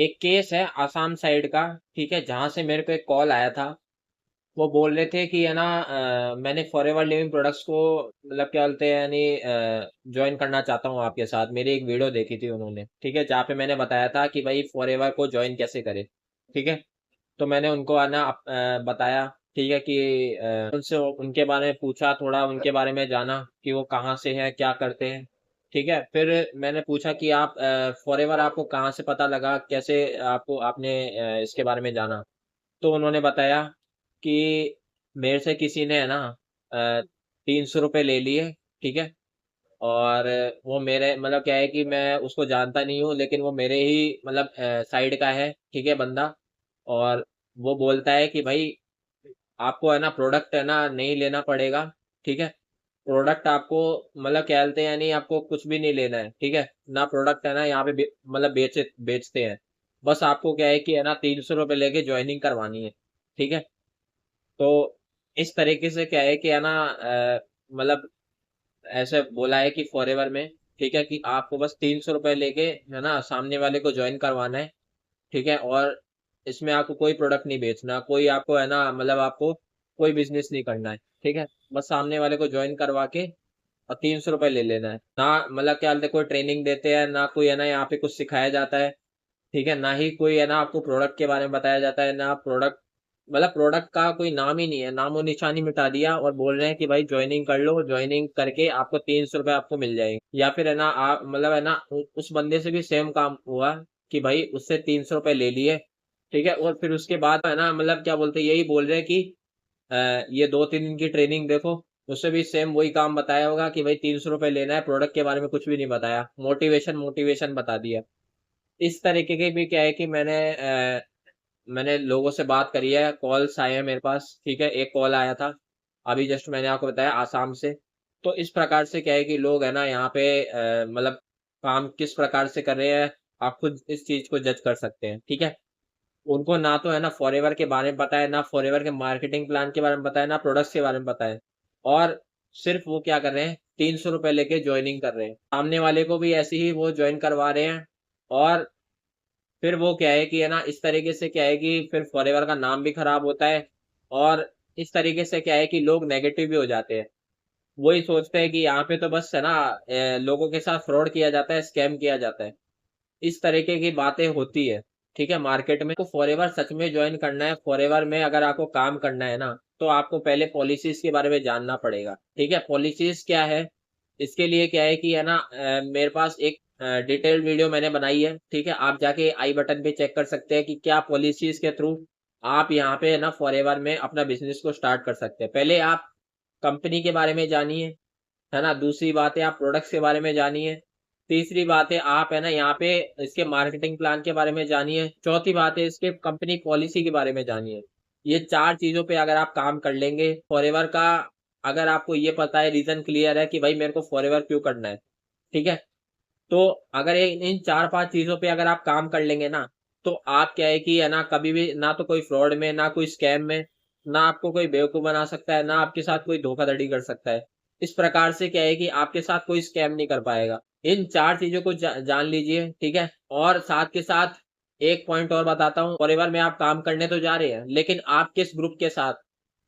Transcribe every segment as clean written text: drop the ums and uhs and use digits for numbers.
एक केस है आसाम साइड का, ठीक है, जहां से मेरे को एक कॉल आया था। वो बोल रहे थे कि है ना, मैंने फॉरएवर लिविंग प्रोडक्ट्स को मतलब क्या बोलते हैं यानी ज्वाइन करना चाहता हूँ आपके साथ। मेरी एक वीडियो देखी थी उन्होंने, ठीक है, जहाँ पे मैंने बताया था कि भाई फॉरएवर को ज्वाइन कैसे करें। ठीक है, तो मैंने उनको है ना बताया, ठीक है, कि उनसे उनके बारे में पूछा, थोड़ा उनके बारे में जाना कि वो कहाँ से हैं, क्या करते हैं। ठीक है, फिर मैंने पूछा कि आप फॉरएवर आपको कहाँ से पता लगा, कैसे आपको आपने इसके बारे में जाना। तो उन्होंने बताया कि मेरे से किसी ने है ना 300 रुपये ले लिए। ठीक है, और वो मेरे मतलब क्या है कि मैं उसको जानता नहीं हूँ, लेकिन वो मेरे ही मतलब साइड का है, ठीक है, बंदा। और वो बोलता है कि भाई आपको है ना प्रोडक्ट है ना नहीं लेना पड़ेगा। ठीक है, प्रोडक्ट आपको मतलब क्या बोलते हैं यानी आपको कुछ भी नहीं लेना है। ठीक है, ना प्रोडक्ट है ना यहाँ पे मतलब बेचते हैं। बस आपको क्या है कि है ना 300 रुपये लेके ज्वाइनिंग करवानी है। ठीक है, तो इस तरीके से क्या है कि है ना मतलब ऐसे बोला है कि फॉरएवर में, ठीक है, कि आपको बस 300 रुपये लेके है ना सामने वाले को ज्वाइन करवाना है। ठीक है, और इसमें आपको कोई प्रोडक्ट नहीं बेचना, कोई आपको है ना मतलब आपको कोई बिजनेस नहीं करना है। ठीक है, बस सामने वाले को ज्वाइन करवा के और 300 रुपये ले लेना है। ना मतलब क्या बोलते हैं, कोई ट्रेनिंग देते हैं ना, कोई है ना यहाँ पे कुछ सिखाया जाता है। ठीक है, ना ही कोई है ना आपको प्रोडक्ट के बारे में बताया जाता है, ना प्रोडक्ट मतलब प्रोडक्ट का कोई नाम ही नहीं है, नामो निशानी मिटा दिया और बोल रहे हैं कि भाई ज्वाइनिंग कर लो, ज्वाइनिंग करके आपको 300 रुपये आपको मिल जाएंगे। या फिर है ना आप मतलब है ना उस बंदे से भी सेम काम हुआ कि भाई उससे 300 रुपये ले लिए। ठीक है, और फिर उसके बाद है ना मतलब क्या बोलते हैं, यही बोल रहे हैं कि ये 2-3 दिन की ट्रेनिंग देखो। उससे भी सेम वही काम बताया होगा कि भाई 300 रुपये लेना है, प्रोडक्ट के बारे में कुछ भी नहीं बताया, मोटिवेशन मोटिवेशन बता दिया। इस तरीके के भी क्या है कि मैंने लोगों से बात करी है, कॉल्स आए हैं मेरे पास। ठीक है, एक कॉल आया था अभी जस्ट, मैंने आपको बताया आसाम से। तो इस प्रकार से क्या है कि लोग है ना यहाँ पे मतलब काम किस प्रकार से कर रहे हैं, आप खुद इस चीज को जज कर सकते हैं। ठीक है, उनको ना तो है ना फॉरएवर के बारे में पता है, ना फॉरएवर के मार्केटिंग प्लान के बारे में पता है, ना प्रोडक्ट्स के बारे में पता है। और सिर्फ वो क्या कर रहे हैं, 300 रुपये लेके ज्वाइनिंग कर रहे हैं, सामने वाले को भी ऐसे ही वो ज्वाइन करवा रहे हैं। और फिर वो क्या है कि है ना इस तरीके से क्या है कि फिर फॉरएवर का नाम भी खराब होता है। और इस तरीके से क्या है कि लोग नेगेटिव भी हो जाते हैं। वही सोचते हैं कि यहाँ पे तो बस है ना लोगों के साथ फ्रॉड किया जाता है, स्कैम किया जाता है। इस तरीके की बातें होती है। ठीक है, मार्केट में आपको फॉरएवर सच में ज्वाइन करना है, फॉरएवर में अगर आपको काम करना है ना, तो आपको पहले पॉलिसीज के बारे में जानना पड़ेगा। ठीक है, पॉलिसीज क्या है, इसके लिए क्या है कि है ना मेरे पास एक डिटेल्ड वीडियो मैंने बनाई है। ठीक है, आप जाके आई बटन पे चेक कर सकते हैं कि क्या पॉलिसीज के थ्रू आप यहाँ पे है ना फॉरएवर में अपना बिजनेस को स्टार्ट कर सकते हैं। पहले आप कंपनी के बारे में जानिए, है ना, दूसरी बात है आप प्रोडक्ट्स के बारे में जानिए, तीसरी बात है आप है ना यहाँ पे इसके मार्केटिंग प्लान के बारे में जानिए, चौथी बात है इसके कंपनी पॉलिसी के बारे में जानिए। ये 4 चीजों पे अगर आप काम कर लेंगे फॉरएवर का, अगर आपको ये पता है, रीजन क्लियर है कि भाई मेरे को फॉरएवर क्यों करना है। ठीक है, तो अगर ये इन 4-5 चीजों पे अगर आप काम कर लेंगे ना, तो आप क्या है कि है ना कभी भी ना तो कोई फ्रॉड में, ना कोई स्कैम में, ना आपको कोई बेवकूफ बना सकता है, ना आपके साथ कोई धोखाधड़ी कर सकता है। इस प्रकार से क्या है कि आपके साथ कोई स्कैम नहीं कर पाएगा। इन 4 चीजों को जान लीजिए। ठीक है, और साथ के साथ एक पॉइंट और बताता हूँ, फॉरएवर में आप काम करने तो जा रहे हैं, लेकिन आप किस ग्रुप के साथ,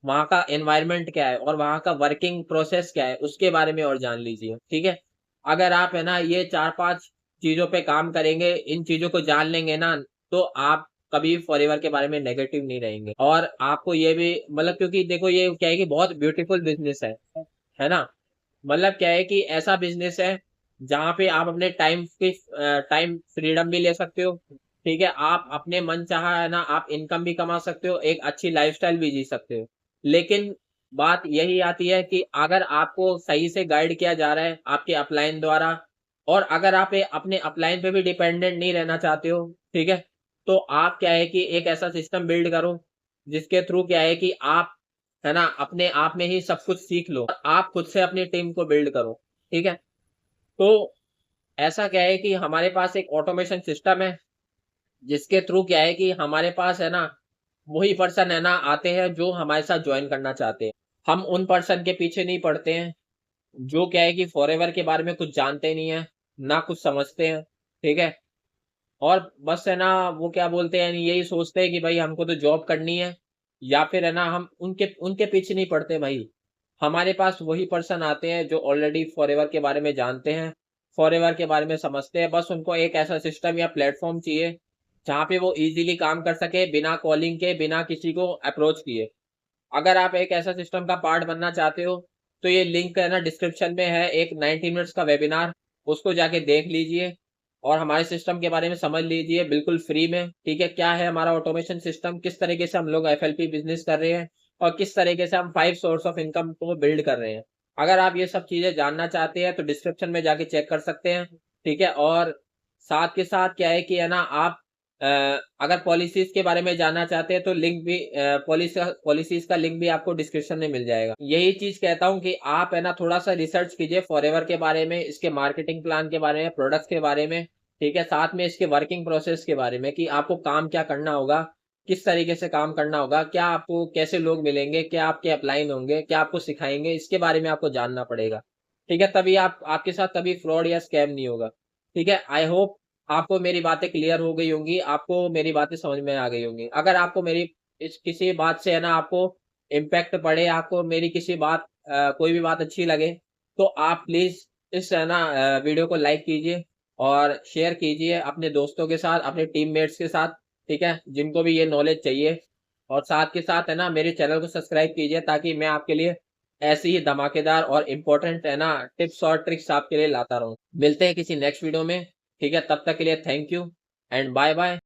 वहां का एनवायरनमेंट क्या है और वहां का वर्किंग प्रोसेस क्या है, उसके बारे में और जान लीजिए। ठीक है, अगर आप है ना ये 4-5 चीजों पे काम करेंगे, इन चीजों को जान लेंगे ना, तो आप कभी फॉरएवर के बारे में नेगेटिव नहीं रहेंगे। और आपको ये भी मतलब क्योंकि देखो ये क्या है कि बहुत ब्यूटीफुल बिजनेस है ना, मतलब क्या है कि ऐसा बिजनेस है जहाँ पे आप अपने टाइम फ्रीडम भी ले सकते हो। ठीक है, आप अपने मन चाहा है ना आप इनकम भी कमा सकते हो, एक अच्छी लाइफस्टाइल भी जी सकते हो। लेकिन बात यही आती है कि अगर आपको सही से गाइड किया जा रहा है आपके अपलाइन द्वारा, और अगर आप अपने अपलाइन पे भी डिपेंडेंट नहीं रहना चाहते हो, ठीक है, तो आप क्या है कि एक ऐसा सिस्टम बिल्ड करो जिसके थ्रू क्या है कि आप है ना अपने आप में ही सब कुछ सीख लो और आप खुद से अपनी टीम को बिल्ड करो। ठीक है, तो ऐसा क्या है कि हमारे पास एक ऑटोमेशन सिस्टम है जिसके थ्रू क्या है कि हमारे पास है ना वही पर्सन है ना आते हैं जो हमारे साथ ज्वाइन करना चाहते हैं। हम उन पर्सन के पीछे नहीं पड़ते हैं जो क्या है कि फॉरएवर के बारे में कुछ जानते नहीं है, ना कुछ समझते हैं। ठीक है, और बस है ना वो क्या बोलते हैं, यही सोचते हैं कि भाई हमको तो जॉब करनी है, या फिर है ना हम उनके उनके पीछे नहीं पड़ते भाई। हमारे पास वही पर्सन आते हैं जो ऑलरेडी फॉरएवर के बारे में जानते हैं, फॉरएवर के बारे में समझते हैं। बस उनको एक ऐसा सिस्टम या प्लेटफॉर्म चाहिए जहाँ पे वो इजीली काम कर सके, बिना कॉलिंग के, बिना किसी को अप्रोच किए। अगर आप एक ऐसा सिस्टम का पार्ट बनना चाहते हो तो ये लिंक है ना डिस्क्रिप्शन में है, एक 90 मिनट्स का वेबिनार, उसको जाके देख लीजिए और हमारे सिस्टम के बारे में समझ लीजिए बिल्कुल फ्री में। ठीक है, क्या है हमारा ऑटोमेशन सिस्टम, किस तरीके से हम लोग एफएलपी बिजनेस कर रहे हैं और किस तरीके से हम 5 सोर्स ऑफ इनकम को बिल्ड कर रहे हैं। अगर आप ये सब चीजें जानना चाहते हैं तो डिस्क्रिप्शन में जाके चेक कर सकते हैं। ठीक है, और साथ के साथ क्या है कि है ना आप अ, अगर पॉलिसीज के बारे में जानना चाहते हैं तो लिंक भी पॉलिसीज का लिंक भी आपको डिस्क्रिप्शन में मिल जाएगा। यही चीज कहता हूँ कि आप है ना थोड़ा सा रिसर्च कीजिए फॉरएवर के बारे में, इसके मार्केटिंग प्लान के बारे में, प्रोडक्ट्स के बारे में। ठीक है, साथ में इसके वर्किंग प्रोसेस के बारे में कि आपको काम क्या करना होगा, किस तरीके से काम करना होगा, क्या आपको कैसे लोग मिलेंगे, क्या आपके अपलाइन होंगे, क्या आपको सिखाएंगे, इसके बारे में आपको जानना पड़ेगा। ठीक है, तभी आप आपके साथ तभी फ्रॉड या स्कैम नहीं होगा। ठीक है, आई होप आपको मेरी बातें क्लियर हो गई होंगी, आपको मेरी बातें समझ में आ गई होंगी। अगर आपको मेरी इस किसी बात से है ना आपको इम्पैक्ट पड़े, आपको मेरी किसी बात कोई भी बात अच्छी लगे, तो आप प्लीज इस है ना वीडियो को लाइक कीजिए और शेयर कीजिए अपने दोस्तों के साथ, अपने टीममेट्स के साथ। ठीक है, जिनको भी ये नॉलेज चाहिए। और साथ के साथ है ना मेरे चैनल को सब्सक्राइब कीजिए ताकि मैं आपके लिए ऐसी ही धमाकेदार और इम्पोर्टेंट है ना टिप्स और ट्रिक्स आपके लिए लाता रहूं। मिलते हैं किसी नेक्स्ट वीडियो में। ठीक है, तब तक के लिए thank you and bye bye.